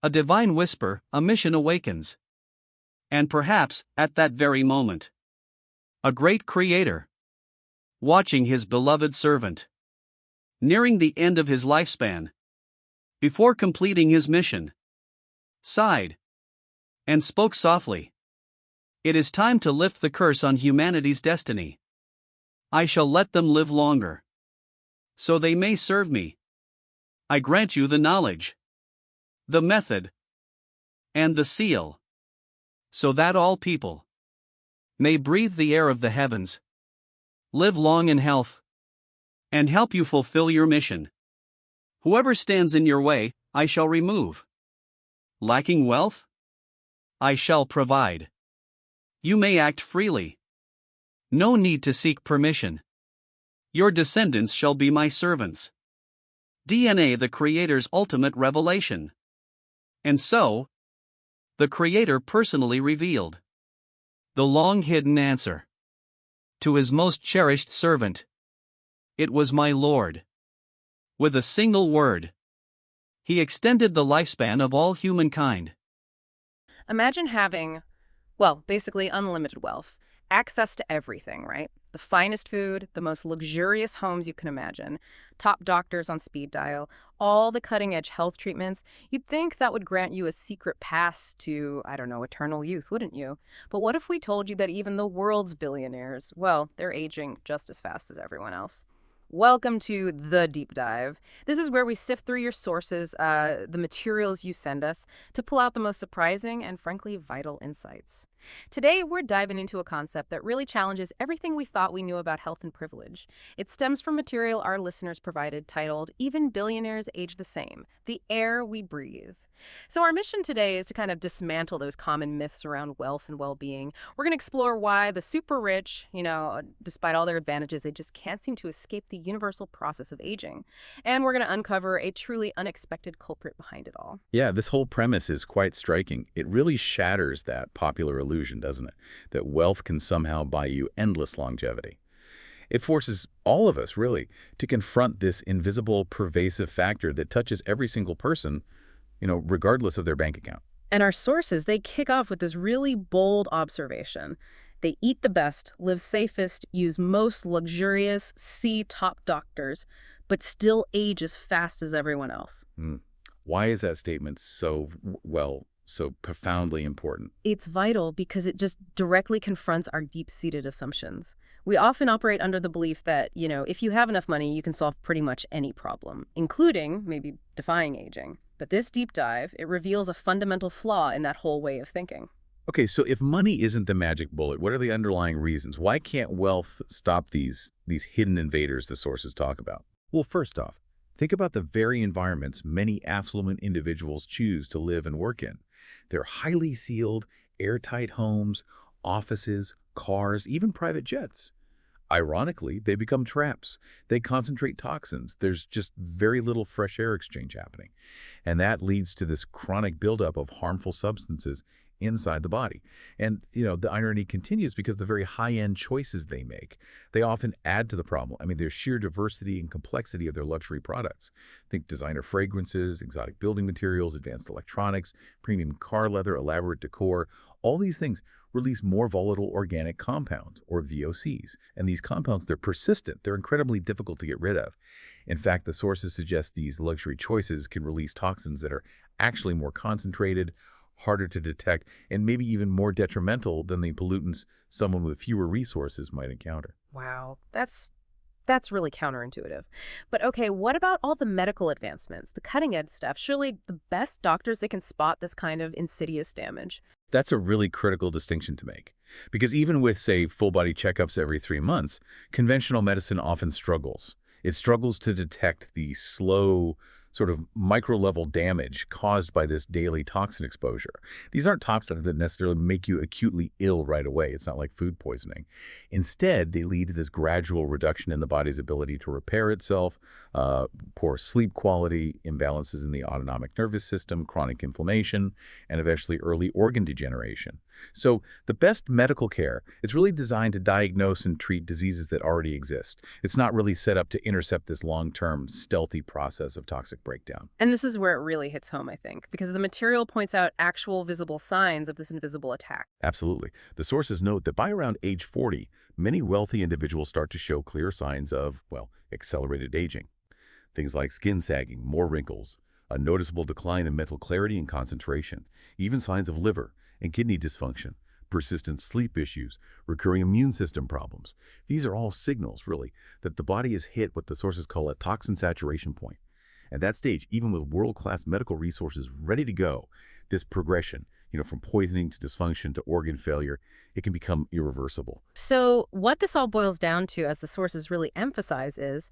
A divine whisper, a mission awakens. And perhaps, at that very moment, a great creator, watching his beloved servant, nearing the end of his lifespan, before completing his mission, sighed and spoke softly. It is time to lift the curse on humanity's destiny. I shall let them live longer, so they may serve me. I grant you the knowledge, the method, and the seal, so that all people may breathe the air of the heavens, live long in health, and help you fulfill your mission. Whoever stands in your way, I shall remove. Lacking wealth? I shall provide. You may act freely. No need to seek permission. Your descendants shall be my servants. DNA, the Creator's ultimate revelation. And so, the Creator personally revealed the long-hidden answer to his most cherished servant. It was my Lord. With a single word, he extended the lifespan of all humankind. Imagine having, well, basically unlimited wealth, access to everything, right? The finest food, the most luxurious homes you can imagine, top doctors on speed dial, all the cutting-edge health treatments. You'd think that would grant you a secret pass to, I don't know, eternal youth, wouldn't you? But what if we told you that even the world's billionaires, well, they're aging just as fast as everyone else? Welcome to The Deep Dive. This is where we sift through your sources, the materials you send us, to pull out the most surprising and frankly vital insights. Today, we're diving into a concept that really challenges everything we thought we knew about health and privilege. It stems from material our listeners provided titled, "Even Billionaires Age the Same: The Air We Breathe." So our mission today is to kind of dismantle those common myths around wealth and well-being. We're going to explore why the super rich, despite all their advantages, they just can't seem to escape the universal process of aging. And we're going to uncover a truly unexpected culprit behind it all. Yeah, this whole premise is quite striking. It really shatters that popular illusion, doesn't it? That wealth can somehow buy you endless longevity. It forces all of us, really, to confront this invisible, pervasive factor that touches every single person, regardless of their bank account. And our sources, they kick off with this really bold observation. They eat the best, live safest, use most luxurious, see top doctors, but still age as fast as everyone else. Why is that statement so profoundly important? It's vital because it just directly confronts our deep-seated assumptions. We often operate under the belief that, if you have enough money, you can solve pretty much any problem, including maybe defying aging. But this deep dive, it reveals a fundamental flaw in that whole way of thinking. Okay, so if money isn't the magic bullet, what are the underlying reasons? Why can't wealth stop these hidden invaders the sources talk about? Well, first off, think about the very environments many affluent individuals choose to live and work in. They're highly sealed, airtight homes, offices, cars, even private jets. Ironically, they become traps. They concentrate toxins. There's just very little fresh air exchange happening. And that leads to this chronic buildup of harmful substances inside the body. And, the irony continues because the very high-end choices they make, they often add to the problem. I mean, there's sheer diversity and complexity of their luxury products. Think designer fragrances, exotic building materials, advanced electronics, premium car leather, elaborate decor. All these things release more volatile organic compounds, or VOCs. And these compounds, they're persistent. They're incredibly difficult to get rid of. In fact, the sources suggest these luxury choices can release toxins that are actually more concentrated, harder to detect, and maybe even more detrimental than the pollutants someone with fewer resources might encounter. Wow, that's really counterintuitive. But okay, what about all the medical advancements, the cutting-edge stuff? Surely the best doctors, they can spot this kind of insidious damage. That's a really critical distinction to make. Because even with, say, full-body checkups every 3 months, conventional medicine often struggles. It struggles to detect the slow, sort of micro-level damage caused by this daily toxin exposure. These aren't toxins that necessarily make you acutely ill right away. It's not like food poisoning. Instead, they lead to this gradual reduction in the body's ability to repair itself, poor sleep quality, imbalances in the autonomic nervous system, chronic inflammation, and eventually early organ degeneration. So the best medical care is really designed to diagnose and treat diseases that already exist. It's not really set up to intercept this long-term, stealthy process of toxic metabolic breakdown. And this is where it really hits home, I think, because the material points out actual visible signs of this invisible attack. Absolutely. The sources note that by around age 40, many wealthy individuals start to show clear signs of, well, accelerated aging. Things like skin sagging, more wrinkles, a noticeable decline in mental clarity and concentration, even signs of liver and kidney dysfunction, persistent sleep issues, recurring immune system problems. These are all signals, really, that the body has hit what the sources call a toxin saturation point. At that stage, even with world-class medical resources ready to go, this progression, from poisoning to dysfunction to organ failure, it can become irreversible. So what this all boils down to, as the sources really emphasize, is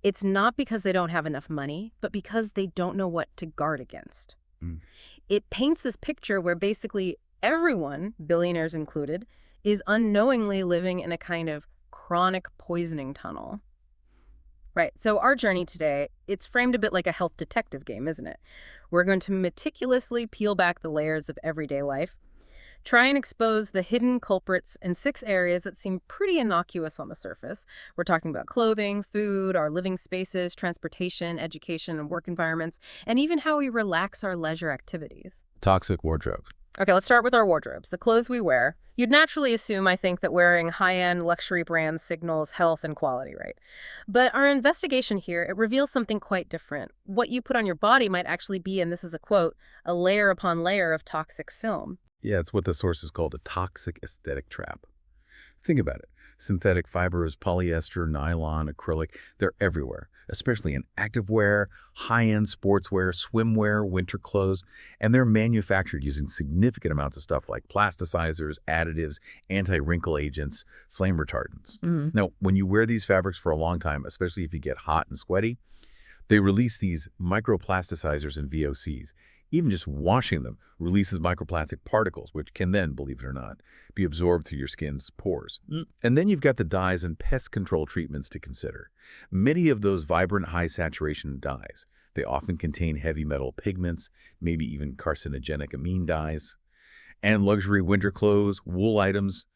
it's not because they don't have enough money, but because they don't know what to guard against. Mm. It paints this picture where basically everyone, billionaires included, is unknowingly living in a kind of chronic poisoning tunnel. Right, so our journey today, it's framed a bit like a health detective game, isn't it? We're going to meticulously peel back the layers of everyday life, try and expose the hidden culprits in 6 areas that seem pretty innocuous on the surface. We're talking about clothing, food, our living spaces, transportation, education, and work environments, and even how we relax our leisure activities. Toxic wardrobe. Okay, let's start with our wardrobes, the clothes we wear. You'd naturally assume, I think, that wearing high-end luxury brands signals health and quality, right? But our investigation here, it reveals something quite different. What you put on your body might actually be, and this is a quote, a layer upon layer of toxic film. Yeah, it's what the sources called a toxic aesthetic trap. Think about it. Synthetic fibers, polyester, nylon, acrylic, they're everywhere, especially in activewear, high-end sportswear, swimwear, winter clothes, and they're manufactured using significant amounts of stuff like plasticizers, additives, anti-wrinkle agents, flame retardants. Now, when you wear these fabrics for a long time, especially if you get hot and sweaty, they release these microplasticizers and VOCs. Even just washing them releases microplastic particles, which can then, believe it or not, be absorbed through your skin's pores. And then you've got the dyes and pest control treatments to consider. Many of those vibrant, high-saturation dyes, they often contain heavy metal pigments, maybe even carcinogenic amine dyes. And luxury winter clothes, wool items,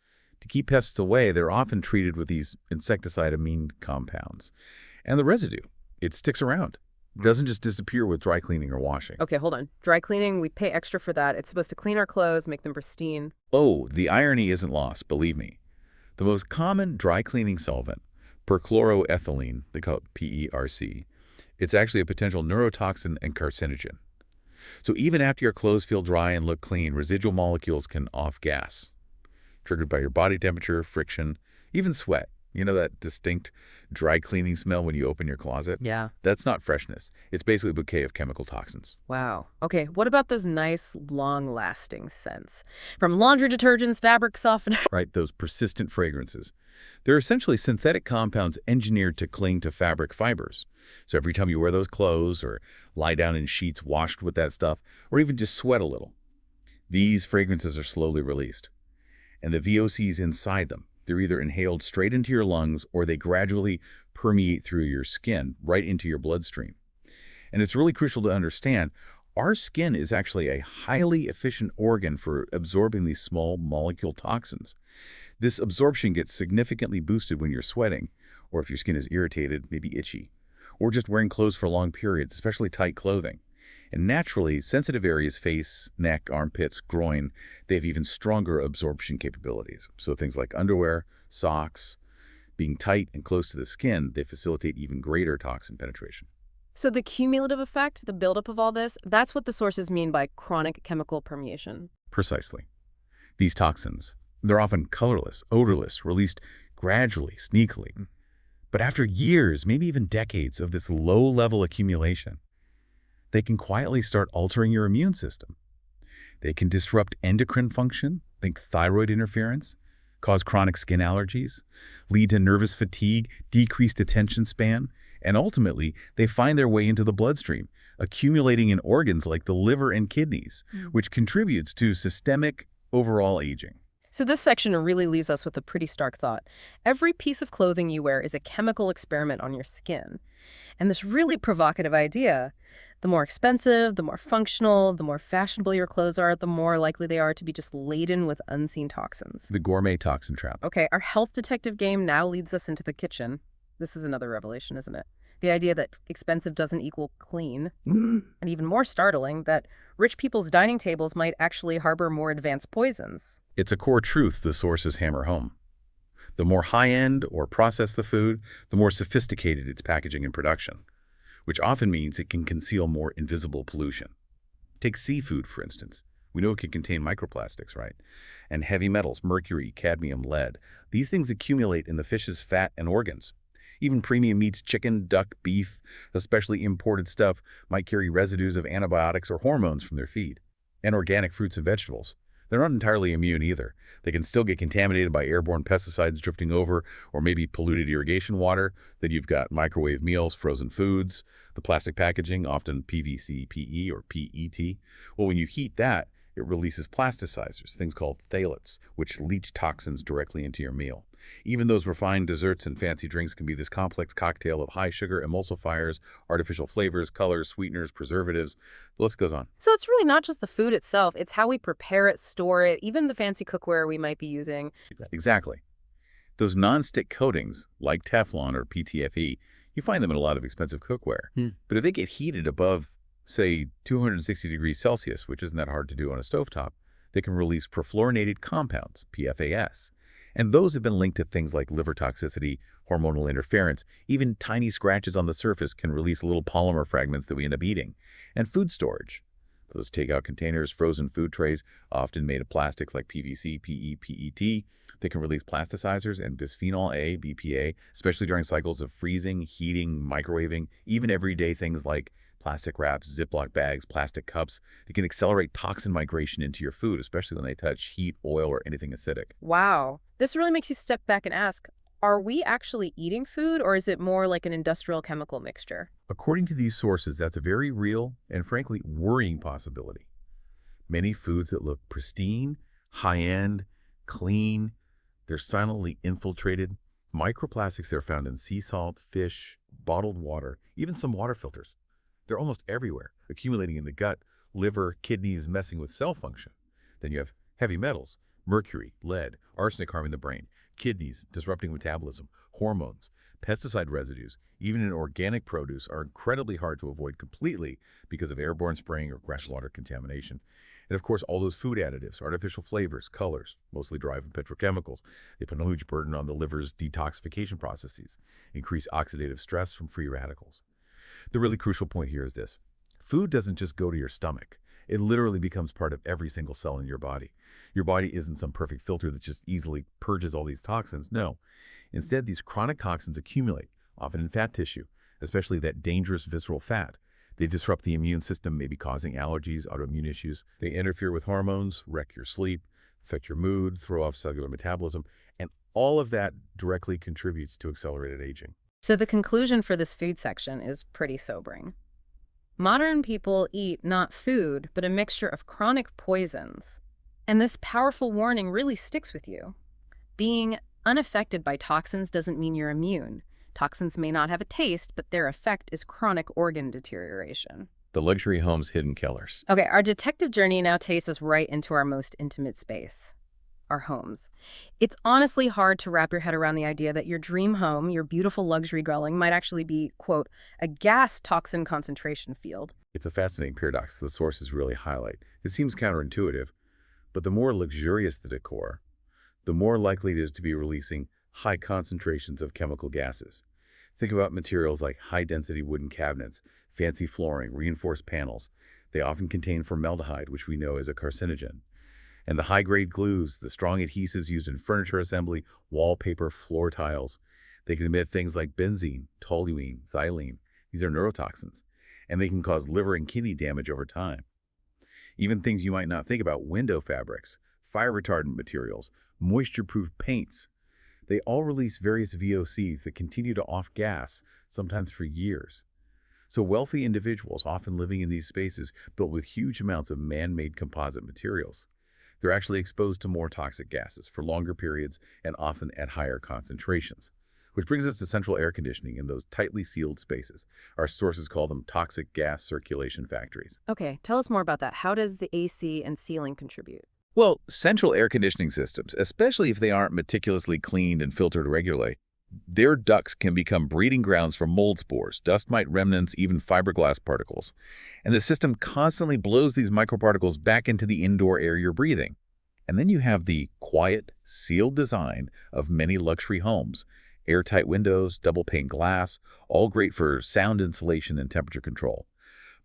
to keep pests away, they're often treated with these insecticide amine compounds. And the residue, it sticks around. It doesn't just disappear with dry cleaning or washing. Okay, hold on. Dry cleaning, we pay extra for that. It's supposed to clean our clothes, make them pristine. Oh, the irony isn't lost, believe me. The most common dry cleaning solvent, perchloroethylene, they call it PERC, it's actually a potential neurotoxin and carcinogen. So even after your clothes feel dry and look clean, residual molecules can off-gas, triggered by your body temperature, friction, even sweat. You know that distinct dry cleaning smell when you open your closet? Yeah. That's not freshness. It's basically a bouquet of chemical toxins. Wow. Okay, what about those nice, long-lasting scents? From laundry detergents, fabric softener. Right, those persistent fragrances. They're essentially synthetic compounds engineered to cling to fabric fibers. So every time you wear those clothes or lie down in sheets washed with that stuff, or even just sweat a little, these fragrances are slowly released. And the VOCs inside them, they're either inhaled straight into your lungs or they gradually permeate through your skin right into your bloodstream. And it's really crucial to understand, our skin is actually a highly efficient organ for absorbing these small molecule toxins. This absorption gets significantly boosted when you're sweating, or if your skin is irritated, maybe itchy, or just wearing clothes for long periods, especially tight clothing. And naturally, sensitive areas, face, neck, armpits, groin, they have even stronger absorption capabilities. So things like underwear, socks, being tight and close to the skin, they facilitate even greater toxin penetration. So the cumulative effect, the buildup of all this, that's what the sources mean by chronic chemical permeation. Precisely. These toxins, they're often colorless, odorless, released gradually, sneakily. But after years, maybe even decades of this low-level accumulation, they can quietly start altering your immune system. They can disrupt endocrine function, think thyroid interference, cause chronic skin allergies, lead to nervous fatigue, decreased attention span, and ultimately, they find their way into the bloodstream, accumulating in organs like the liver and kidneys, which contributes to systemic overall aging. So this section really leaves us with a pretty stark thought. Every piece of clothing you wear is a chemical experiment on your skin. And this really provocative idea, the more expensive, the more functional, the more fashionable your clothes are, the more likely they are to be just laden with unseen toxins. The gourmet toxin trap. Okay, our health detective game now leads us into the kitchen. This is another revelation, isn't it? The idea that expensive doesn't equal clean. And even more startling, that rich people's dining tables might actually harbor more advanced poisons. It's a core truth the sources hammer home. The more high-end or processed the food, the more sophisticated its packaging and production, which often means it can conceal more invisible pollution. Take seafood, for instance. We know it can contain microplastics, right? And heavy metals, mercury, cadmium, lead. These things accumulate in the fish's fat and organs. Even premium meats, chicken, duck, beef, especially imported stuff, might carry residues of antibiotics or hormones from their feed. And organic fruits and vegetables. They're not entirely immune either. They can still get contaminated by airborne pesticides drifting over, or maybe polluted irrigation water. Then you've got microwave meals, frozen foods, the plastic packaging, often PVC, PE, or PET. Well, when you heat that, it releases plasticizers, things called phthalates, which leach toxins directly into your meal. Even those refined desserts and fancy drinks can be this complex cocktail of high sugar emulsifiers, artificial flavors, colors, sweeteners, preservatives. The list goes on. So it's really not just the food itself, it's how we prepare it, store it, even the fancy cookware we might be using. Exactly. Those non-stick coatings, like Teflon or PTFE, you find them in a lot of expensive cookware. But if they get heated above, say, 260 degrees Celsius, which isn't that hard to do on a stovetop, they can release perfluorinated compounds, PFAS. And those have been linked to things like liver toxicity, hormonal interference. Even tiny scratches on the surface can release little polymer fragments that we end up eating. And food storage. Those takeout containers, frozen food trays, often made of plastics like PVC, PE, PET, they can release plasticizers and bisphenol A, BPA, especially during cycles of freezing, heating, microwaving, even everyday things like plastic wraps, Ziploc bags, plastic cups. They can accelerate toxin migration into your food, especially when they touch heat, oil, or anything acidic. Wow. This really makes you step back and ask, are we actually eating food, or is it more like an industrial chemical mixture? According to these sources, that's a very real and frankly worrying possibility. Many foods that look pristine, high-end, clean, they're silently infiltrated. Microplastics are found in sea salt, fish, bottled water, even some water filters. They're almost everywhere, accumulating in the gut, liver, kidneys, messing with cell function. Then you have heavy metals, mercury, lead, arsenic harming the brain, kidneys, disrupting metabolism, hormones, pesticide residues, even in organic produce are incredibly hard to avoid completely because of airborne spraying or freshwater contamination. And of course, all those food additives, artificial flavors, colors, mostly derived from petrochemicals, they put a huge burden on the liver's detoxification processes, increase oxidative stress from free radicals. The really crucial point here is this. Food doesn't just go to your stomach. It literally becomes part of every single cell in your body. Your body isn't some perfect filter that just easily purges all these toxins. No. Instead, these chronic toxins accumulate, often in fat tissue, especially that dangerous visceral fat. They disrupt the immune system, maybe causing allergies, autoimmune issues. They interfere with hormones, wreck your sleep, affect your mood, throw off cellular metabolism, and all of that directly contributes to accelerated aging. So the conclusion for this food section is pretty sobering. Modern people eat not food, but a mixture of chronic poisons. And this powerful warning really sticks with you. Being unaffected by toxins doesn't mean you're immune. Toxins may not have a taste, but their effect is chronic organ deterioration. The luxury home's hidden killers. Okay, our detective journey now takes us right into our most intimate space, our homes. It's honestly hard to wrap your head around the idea that your dream home, your beautiful luxury dwelling, might actually be, quote, a gas toxin concentration field. It's a fascinating paradox the sources really highlight. It seems counterintuitive, but the more luxurious the decor, the more likely it is to be releasing high concentrations of chemical gases. Think about materials like high-density wooden cabinets, fancy flooring, reinforced panels. They often contain formaldehyde, which we know is a carcinogen. And the high-grade glues, the strong adhesives used in furniture assembly, wallpaper, floor tiles, they can emit things like benzene, toluene, xylene. These are neurotoxins, and they can cause liver and kidney damage over time. Even things you might not think about, window fabrics, fire-retardant materials, moisture-proof paints, they all release various VOCs that continue to off-gas, sometimes for years. So wealthy individuals, often living in these spaces built with huge amounts of man-made composite materials, they're actually exposed to more toxic gases for longer periods and often at higher concentrations. Which brings us to central air conditioning in those tightly sealed spaces. Our sources call them toxic gas circulation factories. Okay, tell us more about that. How does the AC and ceiling contribute? Well, central air conditioning systems, especially if they aren't meticulously cleaned and filtered regularly, Their ducts can become breeding grounds for mold spores, dust mite remnants, even fiberglass particles. And the system constantly blows these microparticles back into the indoor air you're breathing. And then you have the quiet, sealed design of many luxury homes. Airtight windows, double-pane glass, all great for sound insulation and temperature control.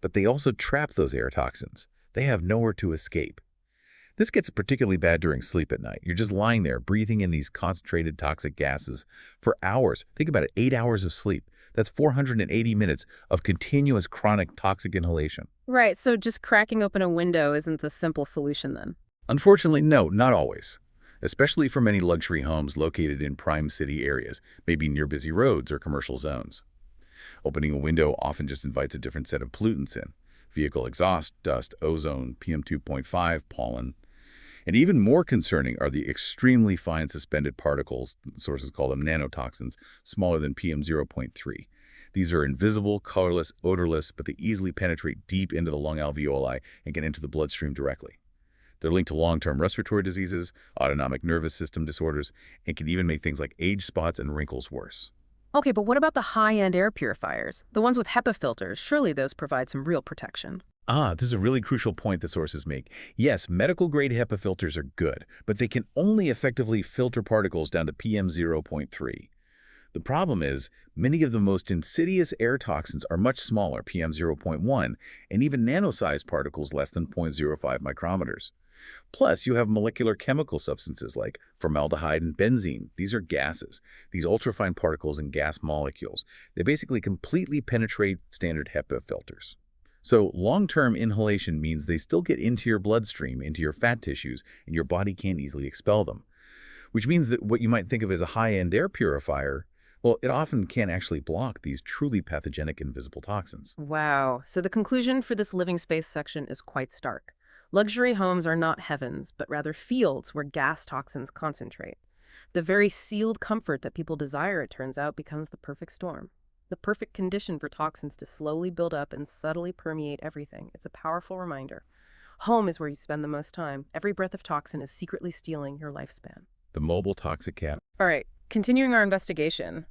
But they also trap those air toxins. They have nowhere to escape. This gets particularly bad during sleep at night. You're just lying there, breathing in these concentrated toxic gases for hours. Think about it, 8 hours of sleep. That's 480 minutes of continuous chronic toxic inhalation. Right, so just cracking open a window isn't the simple solution then. Unfortunately, no, not always. Especially for many luxury homes located in prime city areas, maybe near busy roads or commercial zones. Opening a window often just invites a different set of pollutants in. Vehicle exhaust, dust, ozone, PM2.5, pollen. And even more concerning are the extremely fine suspended particles, sources call them nanotoxins, smaller than PM0.3. These are invisible, colorless, odorless, but they easily penetrate deep into the lung alveoli and get into the bloodstream directly. They're linked to long-term respiratory diseases, autonomic nervous system disorders, and can even make things like age spots and wrinkles worse. Okay, but what about the high-end air purifiers? The ones with HEPA filters, surely those provide some real protection. This is a really crucial point the sources make. Yes, medical-grade HEPA filters are good, but they can only effectively filter particles down to PM0.3. The problem is, many of the most insidious air toxins are much smaller, PM0.1, and even nano-sized particles less than 0.05 micrometers. Plus, you have molecular chemical substances like formaldehyde and benzene. These are gases, these ultrafine particles and gas molecules. They basically completely penetrate standard HEPA filters. So long-term inhalation means they still get into your bloodstream, into your fat tissues, and your body can't easily expel them. Which means that what you might think of as a high-end air purifier, well, it often can't actually block these truly pathogenic invisible toxins. Wow. So the conclusion for this living space section is quite stark. Luxury homes are not heavens, but rather fields where gas toxins concentrate. The very sealed comfort that people desire, it turns out, becomes the perfect storm. The perfect condition for toxins to slowly build up and subtly permeate everything. It's a powerful reminder. Home is where you spend the most time. Every breath of toxin is secretly stealing your lifespan. The mobile toxic cap. All right, continuing our investigation.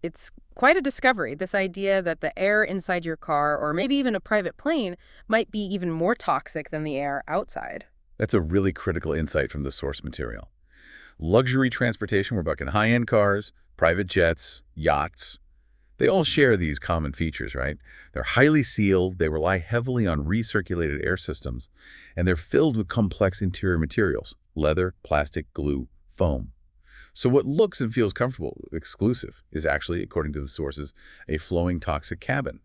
It's quite a discovery, this idea that the air inside your car, or maybe even a private plane, might be even more toxic than the air outside. That's a really critical insight from the source material. Luxury transportation, we're talking high-end cars, private jets, yachts. They all share these common features, right? They're highly sealed, they rely heavily on recirculated air systems, and they're filled with complex interior materials, leather, plastic, glue, foam. So what looks and feels comfortable, exclusive, is actually, according to the sources, a flowing toxic cabin.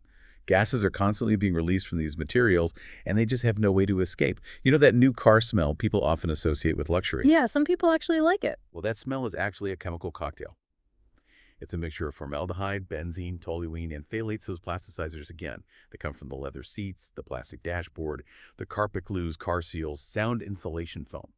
Gases are constantly being released from these materials, and they just have no way to escape. You know that new car smell people often associate with luxury? Yeah, some people actually like it. Well, that smell is actually a chemical cocktail. It's a mixture of formaldehyde, benzene, toluene, and phthalates, those plasticizers again. They come from the leather seats, the plastic dashboard, the carpet glues, car seals, sound insulation foam.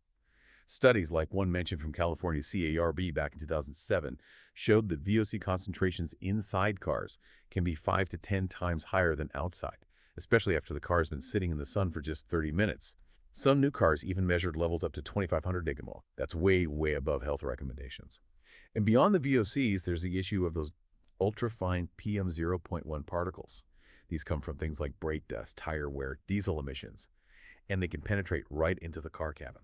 Studies like one mentioned from California's CARB back in 2007 showed that VOC concentrations inside cars can be 5 to 10 times higher than outside, especially after the car has been sitting in the sun for just 30 minutes. Some new cars even measured levels up to 2,500 nmol. That's way, way above health recommendations. And beyond the VOCs, there's the issue of those ultrafine PM0.1 particles. These come from things like brake dust, tire wear, diesel emissions, and they can penetrate right into the car cabin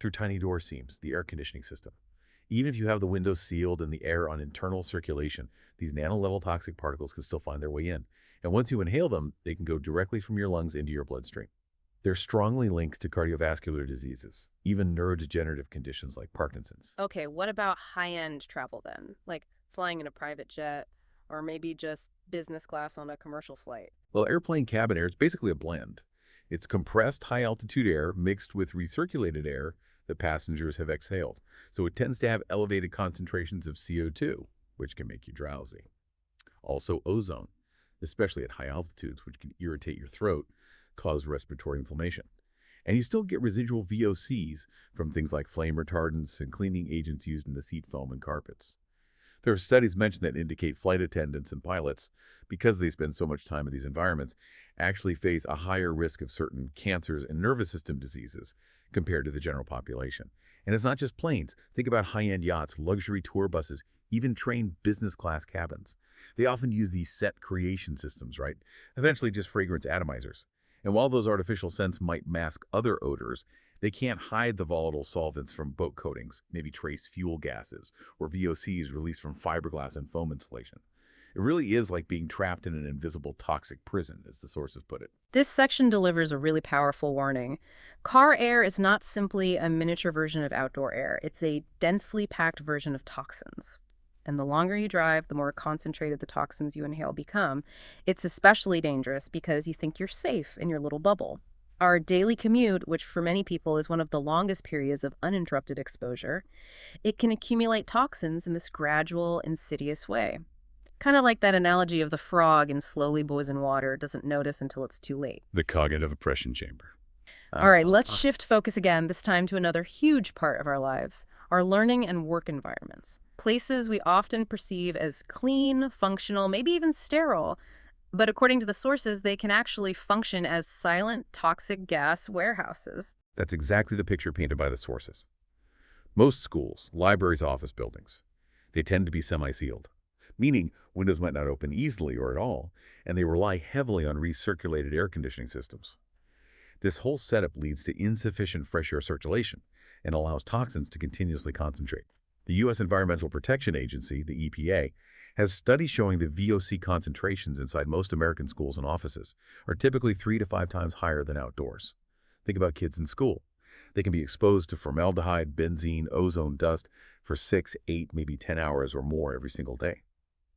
through tiny door seams, the air conditioning system. Even if you have the windows sealed and the air on internal circulation, these nano-level toxic particles can still find their way in. And once you inhale them, they can go directly from your lungs into your bloodstream. They're strongly linked to cardiovascular diseases, even neurodegenerative conditions like Parkinson's. Okay, what about high-end travel then? Like flying in a private jet, or maybe just business class on a commercial flight? Well, airplane cabin air is basically a blend. It's compressed high-altitude air mixed with recirculated air that passengers have exhaled. So it tends to have elevated concentrations of CO2, which can make you drowsy. Also ozone, especially at high altitudes, which can irritate your throat, cause respiratory inflammation. And you still get residual VOCs from things like flame retardants and cleaning agents used in the seat foam and carpets. There are studies mentioned that indicate flight attendants and pilots, because they spend so much time in these environments, actually face a higher risk of certain cancers and nervous system diseases compared to the general population. And it's not just planes. Think about high-end yachts, luxury tour buses, even train business-class cabins. They often use these set creation systems, right? Eventually just fragrance atomizers. And while those artificial scents might mask other odors, they can't hide the volatile solvents from boat coatings, maybe trace fuel gases, or VOCs released from fiberglass and foam insulation. It really is like being trapped in an invisible toxic prison, as the sources put it. This section delivers a really powerful warning. Car air is not simply a miniature version of outdoor air. It's a densely packed version of toxins. And the longer you drive, the more concentrated the toxins you inhale become. It's especially dangerous because you think you're safe in your little bubble. Our daily commute, which for many people is one of the longest periods of uninterrupted exposure, it can accumulate toxins in this gradual, insidious way. Kind of like that analogy of the frog in slowly boiling water doesn't notice until it's too late. The cognitive oppression chamber. All right, let's shift focus again, this time to another huge part of our lives, our learning and work environments. Places we often perceive as clean, functional, maybe even sterile, but according to the sources, they can actually function as silent, toxic gas warehouses. That's exactly the picture painted by the sources. Most schools, libraries, office buildings, they tend to be semi-sealed, meaning windows might not open easily or at all, and they rely heavily on recirculated air conditioning systems. This whole setup leads to insufficient fresh air circulation and allows toxins to continuously concentrate. The U.S. Environmental Protection Agency, the EPA, has studies showing that VOC concentrations inside most American schools and offices are typically 3 to 5 times higher than outdoors. Think about kids in school. They can be exposed to formaldehyde, benzene, ozone dust for 6, 8, maybe 10 hours or more every single day.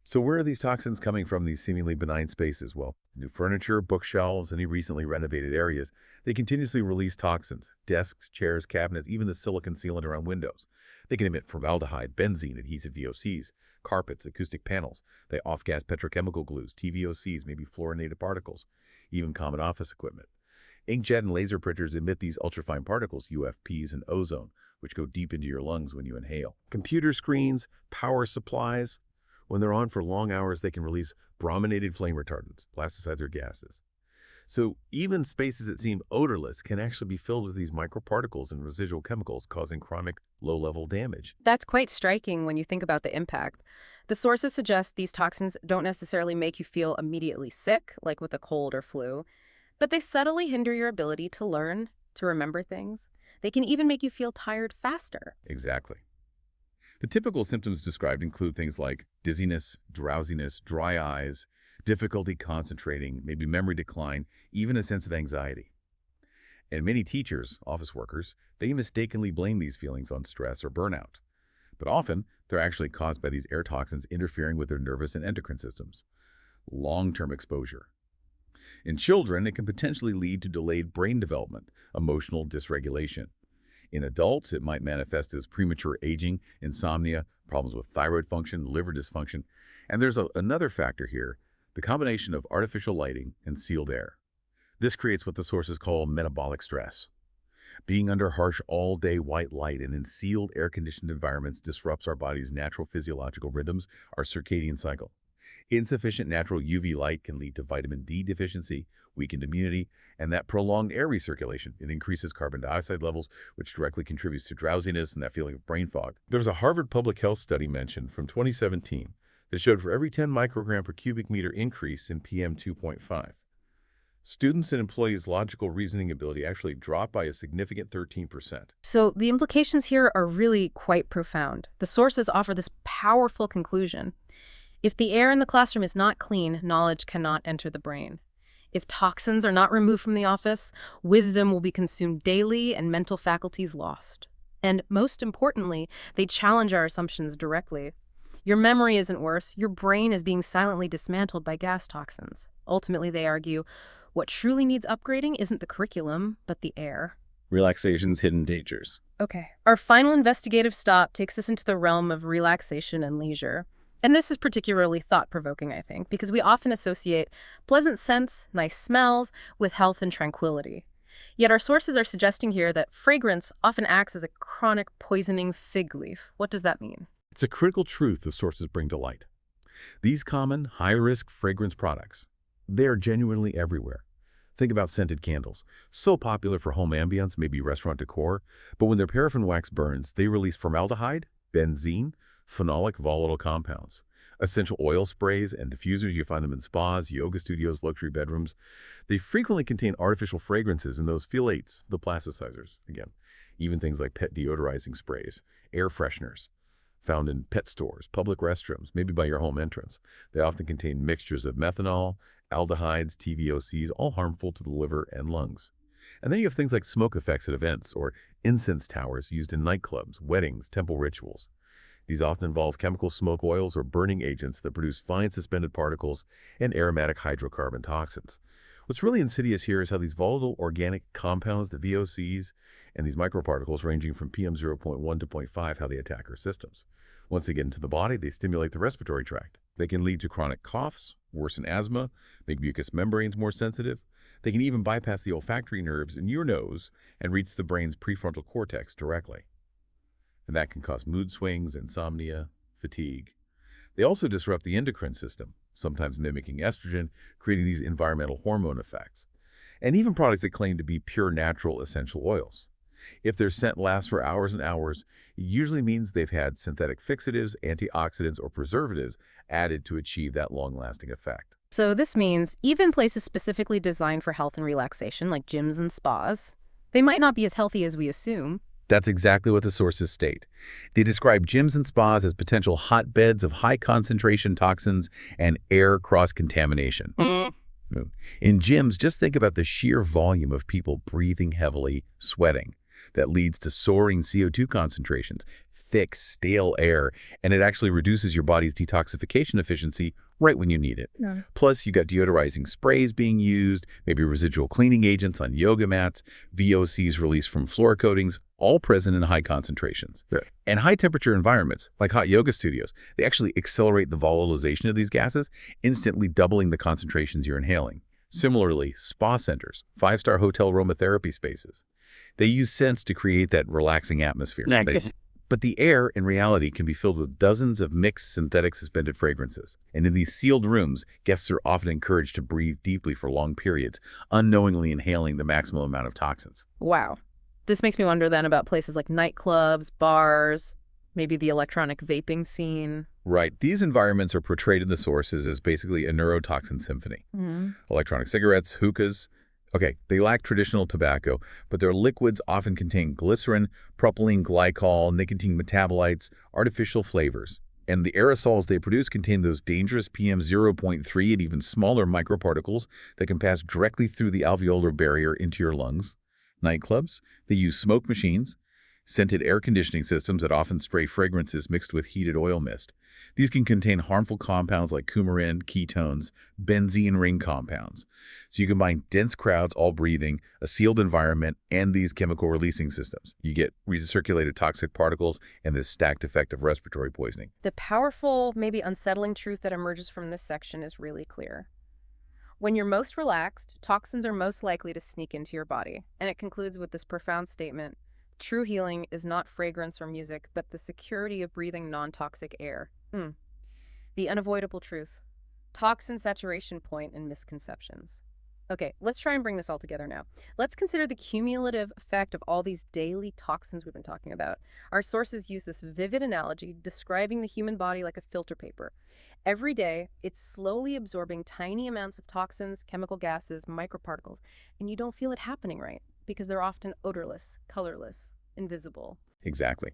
So where are these toxins coming from, these seemingly benign spaces? Well, new furniture, bookshelves, any recently renovated areas, they continuously release toxins. Desks, chairs, cabinets, even the silicon sealant around windows. They can emit formaldehyde, benzene, adhesive VOCs, carpets, acoustic panels. They off-gas petrochemical glues, TVOCs, maybe fluorinated particles, even common office equipment. Inkjet and laser printers emit these ultrafine particles, UFPs, and ozone, which go deep into your lungs when you inhale. Computer screens, power supplies. When they're on for long hours, they can release brominated flame retardants, plasticides, or gases. So even spaces that seem odorless can actually be filled with these microparticles and residual chemicals, causing chronic low-level damage. That's quite striking when you think about the impact. The sources suggest these toxins don't necessarily make you feel immediately sick, like with a cold or flu, but they subtly hinder your ability to learn, to remember things. They can even make you feel tired faster. Exactly. The typical symptoms described include things like dizziness, drowsiness, dry eyes, difficulty concentrating, maybe memory decline, even a sense of anxiety. And many teachers, office workers, they mistakenly blame these feelings on stress or burnout. But often, they're actually caused by these air toxins interfering with their nervous and endocrine systems. Long-term exposure. In children, it can potentially lead to delayed brain development, emotional dysregulation. In adults, it might manifest as premature aging, insomnia, problems with thyroid function, liver dysfunction. And there's another factor here, the combination of artificial lighting and sealed air. This creates what the sources call metabolic stress. Being under harsh all-day white light and in sealed air-conditioned environments disrupts our body's natural physiological rhythms, our circadian cycle. Insufficient natural UV light can lead to vitamin D deficiency, weakened immunity, and that prolonged air recirculation. It increases carbon dioxide levels, which directly contributes to drowsiness and that feeling of brain fog. There's a Harvard Public Health study mentioned from 2017 that showed for every 10 microgram per cubic meter increase in PM 2.5, students' and employees' logical reasoning ability actually dropped by a significant 13%. So the implications here are really quite profound. The sources offer this powerful conclusion. If the air in the classroom is not clean, knowledge cannot enter the brain. If toxins are not removed from the office, wisdom will be consumed daily and mental faculties lost. And most importantly, they challenge our assumptions directly. Your memory isn't worse, your brain is being silently dismantled by gas toxins. Ultimately, they argue, what truly needs upgrading isn't the curriculum, but the air. Relaxation's hidden dangers. Okay, our final investigative stop takes us into the realm of relaxation and leisure. And this is particularly thought-provoking, I think, because we often associate pleasant scents, nice smells, with health and tranquility. Yet our sources are suggesting here that fragrance often acts as a chronic poisoning fig leaf. What does that mean? It's a critical truth the sources bring to light. These common, high-risk fragrance products, they are genuinely everywhere. Think about scented candles. So popular for home ambience, maybe restaurant decor, but when their paraffin wax burns, they release formaldehyde, benzene, Phenolic volatile compounds. Essential oil sprays and diffusers, you find them in spas, yoga studios, luxury bedrooms. They frequently contain artificial fragrances and those phthalates, the plasticizers, again. Even things like pet deodorizing sprays, air fresheners, found in pet stores, public restrooms, maybe by your home entrance. They often contain mixtures of methanol, aldehydes, TVOCs, all harmful to the liver and lungs. And then you have things like smoke effects at events or incense towers used in nightclubs, weddings, temple rituals. These often involve chemical smoke oils or burning agents that produce fine suspended particles and aromatic hydrocarbon toxins. What's really insidious here is how these volatile organic compounds, the VOCs, and these microparticles ranging from PM 0.1 to 0.5, how they attack our systems. Once they get into the body, they stimulate the respiratory tract. They can lead to chronic coughs, worsen asthma, make mucous membranes more sensitive. They can even bypass the olfactory nerves in your nose and reach the brain's prefrontal cortex directly. And that can cause mood swings, insomnia, fatigue. They also disrupt the endocrine system, sometimes mimicking estrogen, creating these environmental hormone effects. And even products that claim to be pure natural essential oils. If their scent lasts for hours and hours, it usually means they've had synthetic fixatives, antioxidants, or preservatives added to achieve that long-lasting effect. So this means even places specifically designed for health and relaxation, like gyms and spas, they might not be as healthy as we assume. That's exactly what the sources state. They describe gyms and spas as potential hotbeds of high-concentration toxins and air cross-contamination. In gyms, just think about the sheer volume of people breathing heavily, sweating. That leads to soaring CO2 concentrations, thick, stale air, and it actually reduces your body's detoxification efficiency right when you need it. Yeah. Plus, you got deodorizing sprays being used, maybe residual cleaning agents on yoga mats, VOCs released from floor coatings, all present in high concentrations. Yeah. And high-temperature environments, like hot yoga studios, they actually accelerate the volatilization of these gases, instantly doubling the concentrations you're inhaling. Similarly, spa centers, five-star hotel aromatherapy spaces, they use scents to create that relaxing atmosphere. But the air, in reality, can be filled with dozens of mixed synthetic suspended fragrances. And in these sealed rooms, guests are often encouraged to breathe deeply for long periods, unknowingly inhaling the maximum amount of toxins. Wow. This makes me wonder then about places like nightclubs, bars, maybe the electronic vaping scene. Right. These environments are portrayed in the sources as basically a neurotoxin symphony. Electronic cigarettes, hookahs. Okay, they lack traditional tobacco, but their liquids often contain glycerin, propylene glycol, nicotine metabolites, artificial flavors. And the aerosols they produce contain those dangerous PM 0.3 and even smaller microparticles that can pass directly through the alveolar barrier into your lungs. Nightclubs, they use smoke machines, scented air conditioning systems that often spray fragrances mixed with heated oil mist. These can contain harmful compounds like coumarin, ketones, benzene ring compounds. So you combine dense crowds all breathing, a sealed environment, and these chemical releasing systems. You get recirculated toxic particles and this stacked effect of respiratory poisoning. The powerful, maybe unsettling truth that emerges from this section is really clear. When you're most relaxed, toxins are most likely to sneak into your body. And it concludes with this profound statement: true healing is not fragrance or music, but the security of breathing non-toxic air. The unavoidable truth. Toxin saturation point and misconceptions. Okay, let's try and bring this all together now. Let's consider the cumulative effect of all these daily toxins we've been talking about. Our sources use this vivid analogy describing the human body like a filter paper. Every day, it's slowly absorbing tiny amounts of toxins, chemical gases, microparticles, and you don't feel it happening right because they're often odorless, colorless, invisible. Exactly.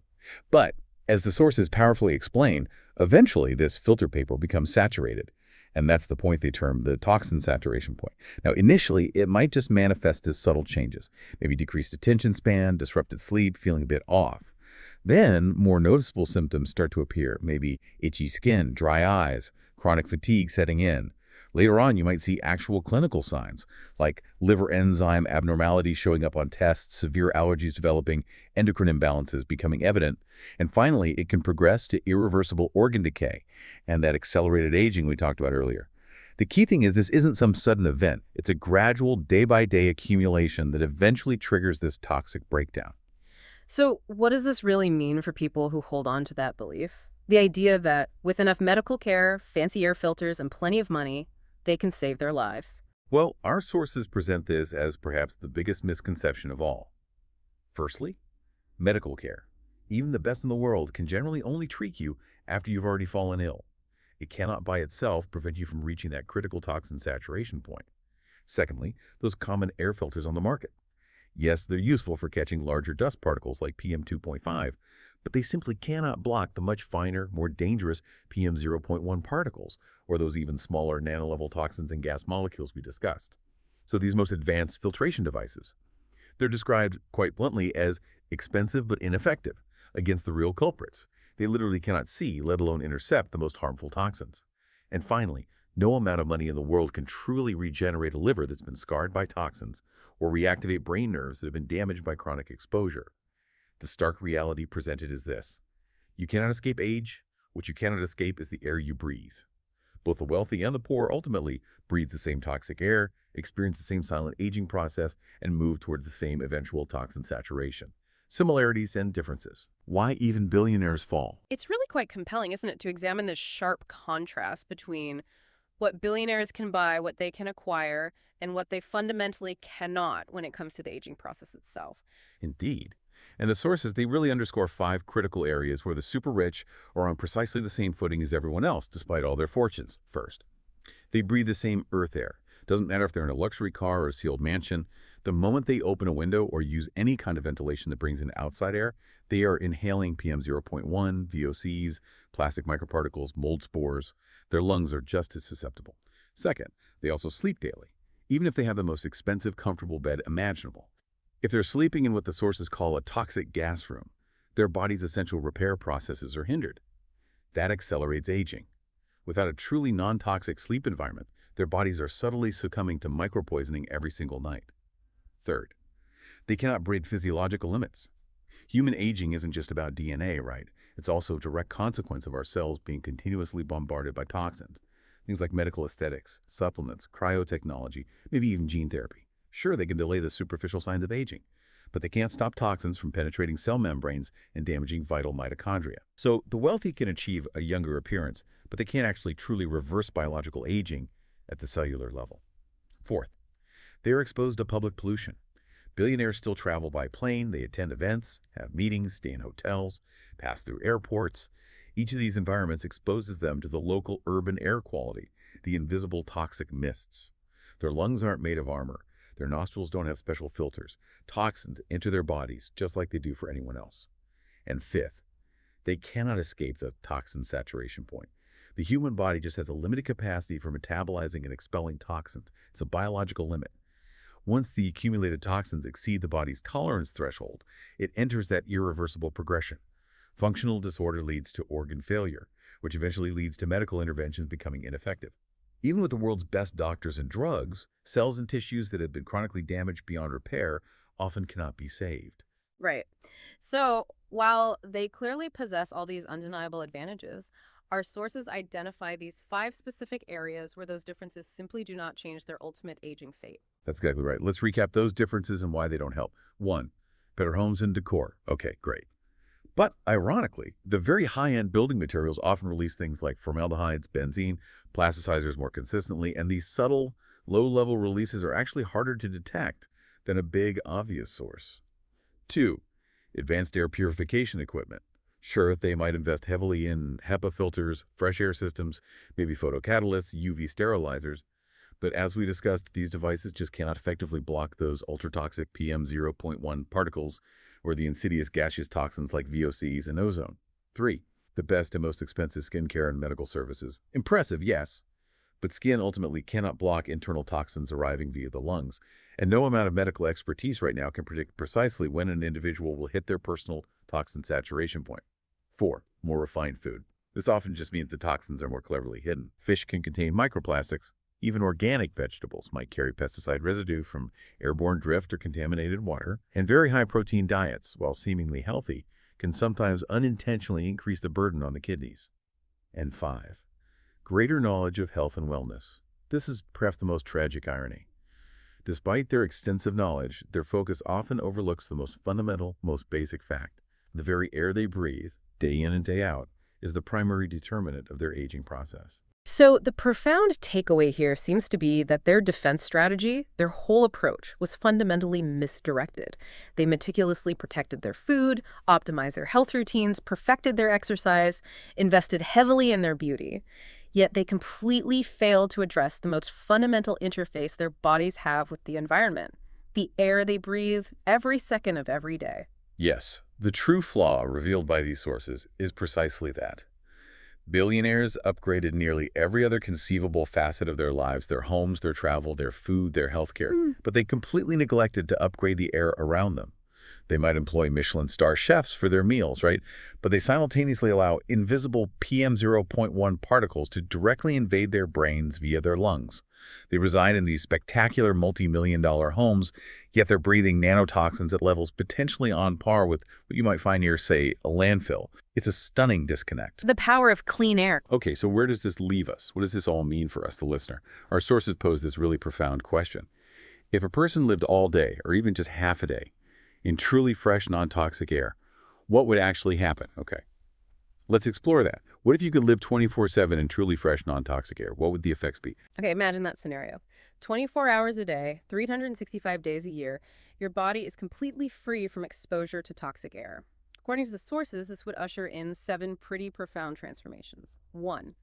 But as the sources powerfully explain, eventually this filter paper becomes saturated. And that's the point they term the toxin saturation point. Now, initially, it might just manifest as subtle changes, maybe decreased attention span, disrupted sleep, feeling a bit off. Then, more noticeable symptoms start to appear, maybe itchy skin, dry eyes, chronic fatigue setting in. Later on, you might see actual clinical signs, like liver enzyme abnormalities showing up on tests, severe allergies developing, endocrine imbalances becoming evident, and finally, it can progress to irreversible organ decay and that accelerated aging we talked about earlier. The key thing is this isn't some sudden event. It's a gradual, day-by-day accumulation that eventually triggers this toxic breakdown. So what does this really mean for people who hold on to that belief? The idea that with enough medical care, fancy air filters, and plenty of money, they can save their lives. Well, our sources present this as perhaps the biggest misconception of all. Firstly, medical care. Even the best in the world can generally only treat you after you've already fallen ill. It cannot by itself prevent you from reaching that critical toxin saturation point. Secondly, those common air filters on the market. Yes, they're useful for catching larger dust particles like PM 2.5, but they simply cannot block the much finer, more dangerous PM 0.1 particles, or those even smaller nanolevel toxins and gas molecules we discussed. So these most advanced filtration devices, they're described quite bluntly as expensive but ineffective against the real culprits. They literally cannot see, let alone intercept, the most harmful toxins. And finally, no amount of money in the world can truly regenerate a liver that's been scarred by toxins or reactivate brain nerves that have been damaged by chronic exposure. The stark reality presented is this: you cannot escape age. What you cannot escape is the air you breathe. Both the wealthy and the poor ultimately breathe the same toxic air, experience the same silent aging process, and move toward the same eventual toxin saturation. Similarities and differences. Why even billionaires fall? It's really quite compelling, isn't it, to examine this sharp contrast between what billionaires can buy, what they can acquire, and what they fundamentally cannot when it comes to the aging process itself. Indeed. And the sources, they really underscore 5 critical areas where the super rich are on precisely the same footing as everyone else, despite all their fortunes. First, they breathe the same earth air. Doesn't matter if they're in a luxury car or a sealed mansion. The moment they open a window or use any kind of ventilation that brings in outside air, they are inhaling PM 0.1, VOCs, plastic microparticles, mold spores. Their lungs are just as susceptible. Second, they also sleep daily, even if they have the most expensive, comfortable bed imaginable. If they're sleeping in what the sources call a toxic gas room, their body's essential repair processes are hindered. That accelerates aging. Without a truly non-toxic sleep environment, their bodies are subtly succumbing to micropoisoning every single night. Third, they cannot break physiological limits. Human aging isn't just about DNA, right? It's also a direct consequence of our cells being continuously bombarded by toxins. Things like medical aesthetics, supplements, cryotechnology, maybe even gene therapy. Sure, they can delay the superficial signs of aging, but they can't stop toxins from penetrating cell membranes and damaging vital mitochondria. So the wealthy can achieve a younger appearance, but they can't actually truly reverse biological aging at the cellular level. Fourth, they are exposed to public pollution. Billionaires still travel by plane, they attend events, have meetings, stay in hotels, pass through airports. Each of these environments exposes them to the local urban air quality, the invisible toxic mists. Their lungs aren't made of armor. Their nostrils don't have special filters. Toxins enter their bodies just like they do for anyone else. And fifth, they cannot escape the toxin saturation point. The human body just has a limited capacity for metabolizing and expelling toxins. It's a biological limit. Once the accumulated toxins exceed the body's tolerance threshold, it enters that irreversible progression. Functional disorder leads to organ failure, which eventually leads to medical interventions becoming ineffective. Even with the world's best doctors and drugs, cells and tissues that have been chronically damaged beyond repair often cannot be saved. Right. So, while they clearly possess all these undeniable advantages, our sources identify these 5 specific areas where those differences simply do not change their ultimate aging fate. That's exactly right. Let's recap those differences and why they don't help. 1. Better homes and decor. Okay, great. But ironically, the very high-end building materials often release things like formaldehydes, benzene, plasticizers more consistently, and these subtle, low-level releases are actually harder to detect than a big, obvious source. 2. Advanced air purification equipment. Sure, they might invest heavily in HEPA filters, fresh air systems, maybe photocatalysts, UV sterilizers, but as we discussed, these devices just cannot effectively block those ultra-toxic PM 0.1 particles or the insidious gaseous toxins like VOCs and ozone. 3. The best and most expensive skincare and medical services. Impressive, yes, but skin ultimately cannot block internal toxins arriving via the lungs, and no amount of medical expertise right now can predict precisely when an individual will hit their personal toxin saturation point. 4. More refined food. This often just means the toxins are more cleverly hidden. Fish can contain microplastics. Even organic vegetables might carry pesticide residue from airborne drift or contaminated water, and very high-protein diets, while seemingly healthy, can sometimes unintentionally increase the burden on the kidneys. And 5. Greater knowledge of health and wellness. This is perhaps the most tragic irony. Despite their extensive knowledge, their focus often overlooks the most fundamental, most basic fact. The very air they breathe, day in and day out, is the primary determinant of their aging process. So the profound takeaway here seems to be that their defense strategy, their whole approach, was fundamentally misdirected. They meticulously protected their food, optimized their health routines, perfected their exercise, invested heavily in their beauty. Yet they completely failed to address the most fundamental interface their bodies have with the environment, the air they breathe every second of every day. Yes, the true flaw revealed by these sources is precisely that. Billionaires upgraded nearly every other conceivable facet of their lives, their homes, their travel, their food, their healthcare, but they completely neglected to upgrade the air around them. They might employ Michelin star chefs for their meals, right? But they simultaneously allow invisible PM 0.1 particles to directly invade their brains via their lungs. They reside in these spectacular multi-million-dollar homes, yet they're breathing nanotoxins at levels potentially on par with what you might find near, say, a landfill. It's a stunning disconnect. The power of clean air. Okay, so where does this leave us? What does this all mean for us, the listener? Our sources pose this really profound question. If a person lived all day, or even just half a day, in truly fresh, non-toxic air, what would actually happen? Okay, let's explore that. What if you could live 24/7 in truly fresh, non-toxic air? What would the effects be? Okay, imagine that scenario. 24 hours a day, 365 days a year, your body is completely free from exposure to toxic air. According to the sources, this would usher in 7 pretty profound transformations. 1.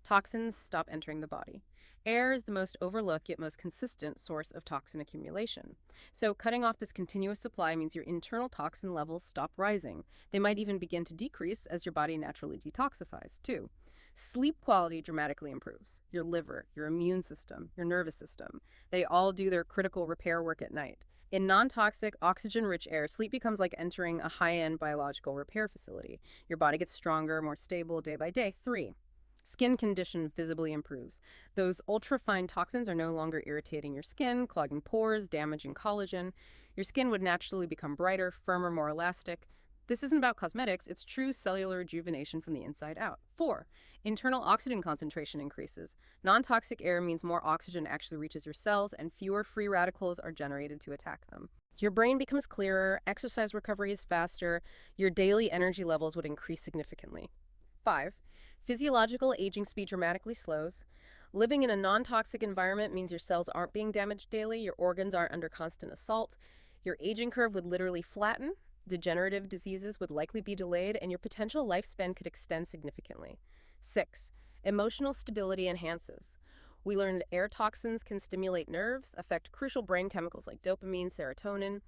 Toxins stop entering the body. Air is the most overlooked yet most consistent source of toxin accumulation. So cutting off this continuous supply means your internal toxin levels stop rising. They might even begin to decrease as your body naturally detoxifies. 2. Sleep quality dramatically improves. Your liver, your immune system, your nervous system, they all do their critical repair work at night. In non-toxic, oxygen-rich air, sleep becomes like entering a high-end biological repair facility. Your body gets stronger, more stable day by day. 3. Skin condition visibly improves. Those ultra-fine toxins are no longer irritating your skin, clogging pores, damaging collagen. Your skin would naturally become brighter, firmer, more elastic. This isn't about cosmetics, it's true cellular rejuvenation from the inside out. 4. Internal oxygen concentration increases. Non-toxic air means more oxygen actually reaches your cells and fewer free radicals are generated to attack them. Your brain becomes clearer, exercise recovery is faster, your daily energy levels would increase significantly. 5. Physiological aging speed dramatically slows. Living in a non-toxic environment means your cells aren't being damaged daily, your organs aren't under constant assault, your aging curve would literally flatten, degenerative diseases would likely be delayed, and your potential lifespan could extend significantly. 6. Emotional stability enhances. We learned air toxins can stimulate nerves, affect crucial brain chemicals like dopamine, serotonin.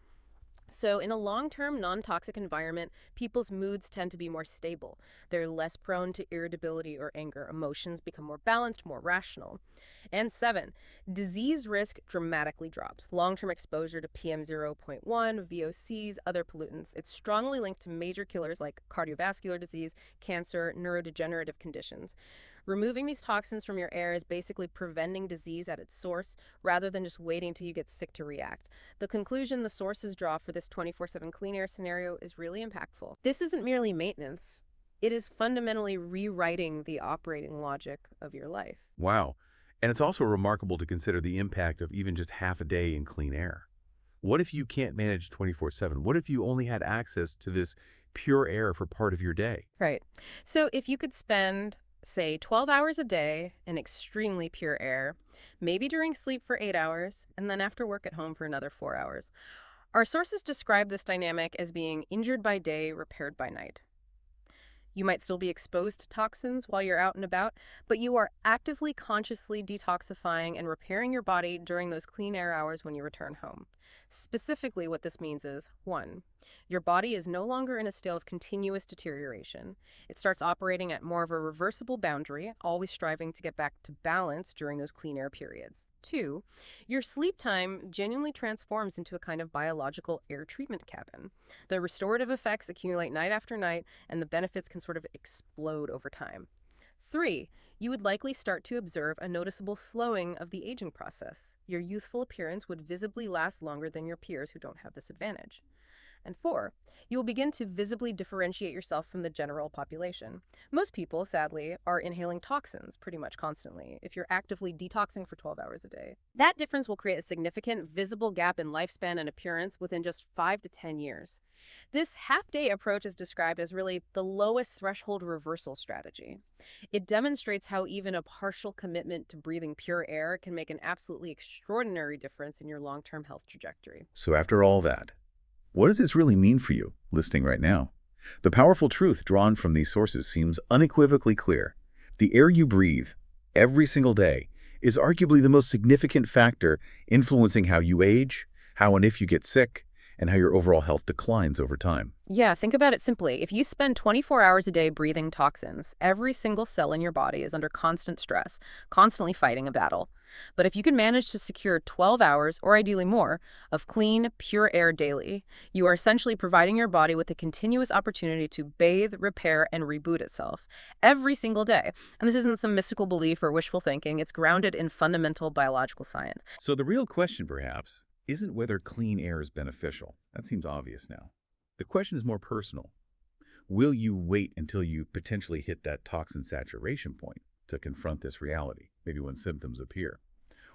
So, in a long-term, non-toxic environment, people's moods tend to be more stable. They're less prone to irritability or anger. Emotions become more balanced, more rational. And 7, disease risk dramatically drops. Long-term exposure to PM 0.1, VOCs, other pollutants. It's strongly linked to major killers like cardiovascular disease, cancer, neurodegenerative conditions. Removing these toxins from your air is basically preventing disease at its source rather than just waiting till you get sick to react. The conclusion the sources draw for this 24/7 clean air scenario is really impactful. This isn't merely maintenance. It is fundamentally rewriting the operating logic of your life. Wow. And it's also remarkable to consider the impact of even just half a day in clean air. What if you can't manage 24/7? What if you only had access to this pure air for part of your day? Right. So if you could spend, say, 12 hours a day in extremely pure air, maybe during sleep for 8 hours, and then after work at home for another 4 hours. Our sources describe this dynamic as being injured by day, repaired by night. You might still be exposed to toxins while you're out and about, but you are actively, consciously detoxifying and repairing your body during those clean air hours when you return home. Specifically, what this means is 1. Your body is no longer in a state of continuous deterioration. It starts operating at more of a reversible boundary, always striving to get back to balance during those clean air periods. 2. Your sleep time genuinely transforms into a kind of biological air treatment cabin. The restorative effects accumulate night after night, and the benefits can sort of explode over time. 3. You would likely start to observe a noticeable slowing of the aging process. Your youthful appearance would visibly last longer than your peers who don't have this advantage. And 4, you will begin to visibly differentiate yourself from the general population. Most people, sadly, are inhaling toxins pretty much constantly if you're actively detoxing for 12 hours a day. That difference will create a significant visible gap in lifespan and appearance within just 5 to 10 years. This half-day approach is described as really the lowest threshold reversal strategy. It demonstrates how even a partial commitment to breathing pure air can make an absolutely extraordinary difference in your long-term health trajectory. So after all that, what does this really mean for you, listening right now? The powerful truth drawn from these sources seems unequivocally clear. The air you breathe every single day is arguably the most significant factor influencing how you age, how and if you get sick, and how your overall health declines over time. Yeah, think about it simply. If you spend 24 hours a day breathing toxins, every single cell in your body is under constant stress, constantly fighting a battle. But if you can manage to secure 12 hours, or ideally more, of clean, pure air daily, you are essentially providing your body with a continuous opportunity to bathe, repair, and reboot itself every single day. And this isn't some mystical belief or wishful thinking. It's grounded in fundamental biological science. So the real question, perhaps, isn't whether clean air is beneficial. That seems obvious now. The question is more personal. Will you wait until you potentially hit that toxin saturation point to confront this reality, maybe when symptoms appear?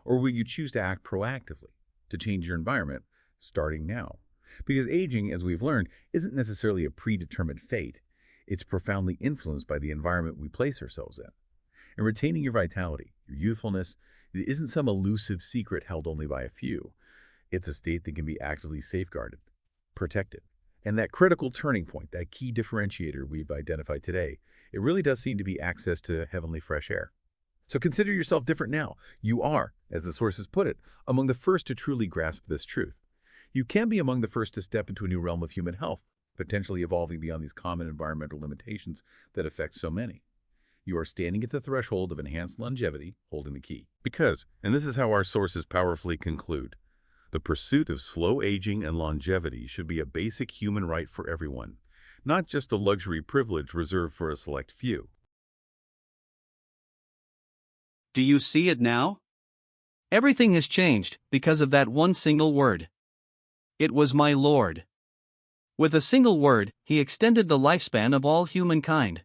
Or will you choose to act proactively, to change your environment, starting now? Because aging, as we've learned, isn't necessarily a predetermined fate. It's profoundly influenced by the environment we place ourselves in. And retaining your vitality, your youthfulness, it isn't some elusive secret held only by a few. It's a state that can be actively safeguarded, protected. And that critical turning point, that key differentiator we've identified today, it really does seem to be access to heavenly fresh air. So consider yourself different now. You are, as the sources put it, among the first to truly grasp this truth. You can be among the first to step into a new realm of human health, potentially evolving beyond these common environmental limitations that affect so many. You are standing at the threshold of enhanced longevity, holding the key. Because, and this is how our sources powerfully conclude, the pursuit of slow aging and longevity should be a basic human right for everyone, not just a luxury privilege reserved for a select few. Do you see it now? Everything has changed because of that one single word. It was my Lord. With a single word, he extended the lifespan of all humankind.